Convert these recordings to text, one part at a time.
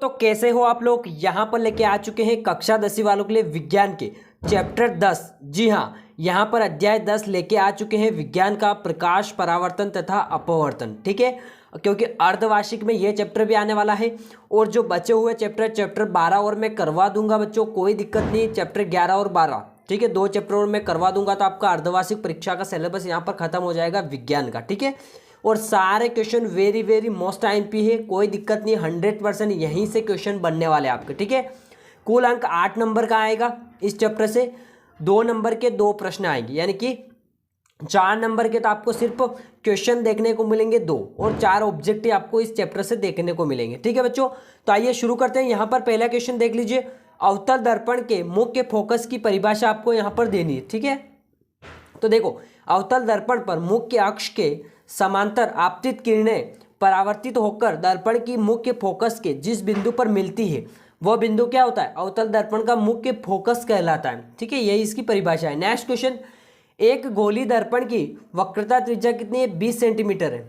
तो कैसे हो आप लोग। यहाँ पर लेके आ चुके हैं कक्षा 10वीं वालों के लिए विज्ञान के चैप्टर 10। जी हाँ, यहाँ पर अध्याय 10 लेके आ चुके हैं विज्ञान का प्रकाश, परावर्तन तथा अपवर्तन। ठीक है, क्योंकि अर्धवार्षिक में ये चैप्टर भी आने वाला है और जो बचे हुए चैप्टर 12 और मैं करवा दूंगा बच्चों, कोई दिक्कत नहीं। चैप्टर 11 और 12, ठीक है, 2 चैप्टर और मैं करवा दूंगा तो आपका अर्धवार्षिक परीक्षा का सिलेबस यहाँ पर खत्म हो जाएगा विज्ञान का। ठीक है, और सारे question very very most IMP है, कोई दिक्कत नहीं, 100% यहीं से क्वेश्चन बनने वाले आपके। ठीक है, कुल अंक 8 नंबर का आएगा इस चैप्टर से। 2 नंबर के 2 प्रश्न आएंगे, यानी कि 4 नंबर के तो आपको सिर्फ क्वेश्चन देखने को मिलेंगे 2 और 4 ऑब्जेक्टिव आपको इस चैप्टर से देखने को मिलेंगे। ठीक है बच्चों, तो आइए शुरू करते हैं। यहाँ पर पहला क्वेश्चन देख लीजिए, अवतल दर्पण के मुख्य फोकस की परिभाषा आपको यहाँ पर देनी है। ठीक है, तो देखो, अवतल दर्पण पर मुख्य अक्ष के समांतर आपतित किरणें परावर्तित होकर दर्पण की मुख्य फोकस के जिस बिंदु पर मिलती है वह बिंदु क्या होता है, अवतल दर्पण का मुख्य फोकस कहलाता है। ठीक है, यही इसकी परिभाषा है। नेक्स्ट क्वेश्चन, एक गोली दर्पण की वक्रता त्रिज्या कितनी है, 20 सेंटीमीटर है।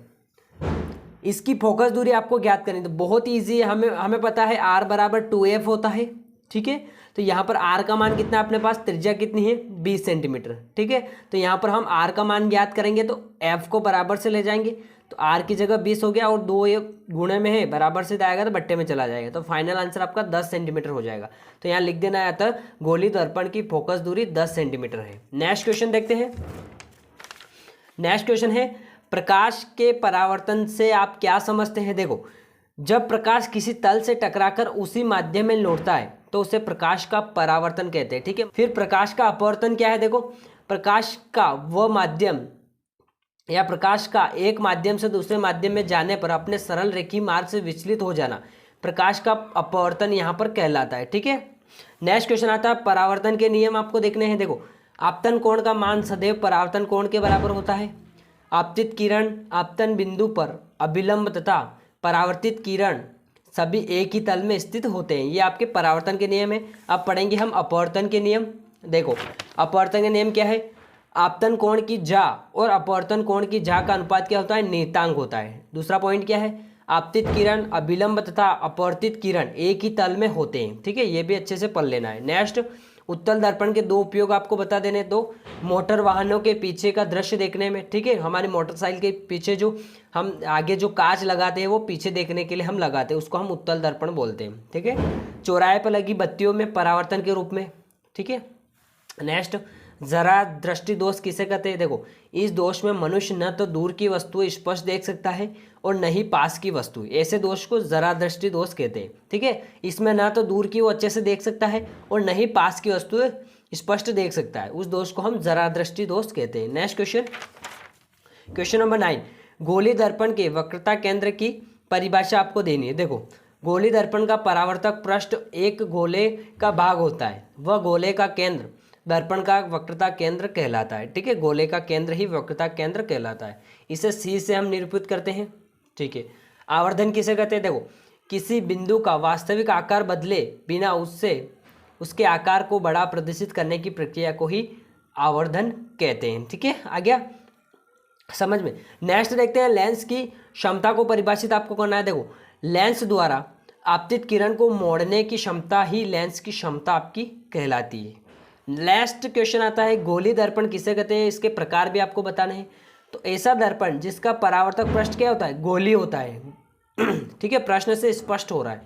इसकी फोकस दूरी आपको ज्ञात करनी है, तो बहुत ईजी है, हमें पता है R बराबर 2F होता है। ठीक है, तो यहाँ पर R का मान कितना है अपने पास, त्रिज्या कितनी है, 20 सेंटीमीटर। ठीक है, तो यहाँ पर हम R का मान ज्ञात करेंगे तो F को बराबर से ले जाएंगे, तो R की जगह 20 हो गया और 2 ये गुणे में है, बराबर से आएगा तो बट्टे में चला जाएगा, तो फाइनल आंसर आपका 10 सेंटीमीटर हो जाएगा। तो यहाँ लिख देना आता है गोली दर्पण की फोकस दूरी 10 सेंटीमीटर है। नेक्स्ट क्वेश्चन देखते हैं। नेक्स्ट क्वेश्चन है, प्रकाश के परावर्तन से आप क्या समझते हैं। देखो, जब प्रकाश किसी तल से टकराकर उसी माध्यम में लौटता है तो उसे प्रकाश का परावर्तन कहते हैं। ठीक है, फिर प्रकाश का अपवर्तन क्या है। देखो, प्रकाश का वह माध्यम या प्रकाश का एक माध्यम से दूसरे माध्यम में जाने पर अपने सरल रेखीय मार्ग से विचलित हो जाना प्रकाश का अपवर्तन यहाँ पर कहलाता है। ठीक है, नेक्स्ट क्वेश्चन आता है, परावर्तन के नियम आपको देखने हैं। देखो, आपतन कोण का मान सदैव परावर्तन कोण के बराबर होता है। आपतित किरण आपतन बिंदु पर अभिलंब तथा परावर्तित किरण सभी एक ही तल में स्थित होते हैं। ये आपके परावर्तन के नियम है। अब पढ़ेंगे हम अपवर्तन के नियम। देखो, अपवर्तन के नियम क्या है, आपतन कोण की जा और अपवर्तन कोण की जा का अनुपात क्या होता है, नियतांक होता है। दूसरा पॉइंट क्या है, आपतित किरण अभिलंब तथा अपवर्तित किरण एक ही तल में होते हैं। ठीक है, ये भी अच्छे से पढ़ लेना है। नेक्स्ट, उत्तल दर्पण के 2 उपयोग आपको बता देने। दो, मोटर वाहनों के पीछे का दृश्य देखने में। ठीक है, हमारी मोटरसाइकिल के पीछे जो हम आगे जो कांच लगाते हैं वो पीछे देखने के लिए हम लगाते हैं, उसको हम उत्तल दर्पण बोलते हैं। ठीक है, चौराहे पर लगी बत्तियों में परावर्तन के रूप में। ठीक है, नेक्स्ट, जरा दृष्टि दोष किसे कहते हैं। देखो, इस दोष में मनुष्य न तो दूर की वस्तुएं स्पष्ट देख सकता है और न ही पास की वस्तु, ऐसे दोष को जरा दृष्टि दोष कहते हैं। ठीक है, इसमें ना तो दूर की वो अच्छे से देख सकता है और न ही पास की वस्तुएं स्पष्ट देख सकता है, उस दोष को हम जरा दृष्टि दोष कहते हैं। नेक्स्ट क्वेश्चन, क्वेश्चन नंबर 9, गोली दर्पण के वक्रता केंद्र की परिभाषा आपको देनी है। देखो, गोली दर्पण का परावर्तक पृष्ठ एक गोले का भाग होता है, वह गोले का केंद्र दर्पण का वक्रता केंद्र कहलाता है। ठीक है, गोले का केंद्र ही वक्रता केंद्र कहलाता है। इसे C से हम निरूपित करते हैं। ठीक है, आवर्धन किसे कहते हैं। देखो, किसी बिंदु का वास्तविक आकार बदले बिना उसके आकार को बड़ा प्रदर्शित करने की प्रक्रिया को ही आवर्धन कहते हैं। ठीक है, आ गया समझ में। नेक्स्ट देखते हैं, लेंस की क्षमता को परिभाषित आपको करना है। देखो, लेंस द्वारा आपतित किरण को मोड़ने की क्षमता ही लेंस की क्षमता आपकी कहलाती है। नेक्स्ट क्वेश्चन आता है, गोली दर्पण किसे कहते हैं, इसके प्रकार भी आपको बताने हैं। तो ऐसा दर्पण जिसका परावर्तक पृष्ठ क्या होता है, गोली होता है। ठीक है, प्रश्न से स्पष्ट हो रहा है।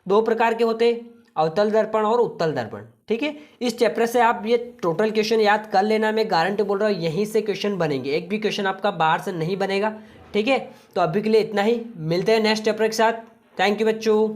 2 प्रकार के होते हैं, अवतल दर्पण और उत्तल दर्पण। ठीक है, इस चैप्टर से आप ये टोटल क्वेश्चन याद कर लेना, मैं गारंटी बोल रहा हूँ यहीं से क्वेश्चन बनेंगे, एक भी क्वेश्चन आपका बाहर से नहीं बनेगा। ठीक है, तो अभी के लिए इतना ही, मिलते हैं नेक्स्ट चैप्टर के साथ। थैंक यू बच्चों।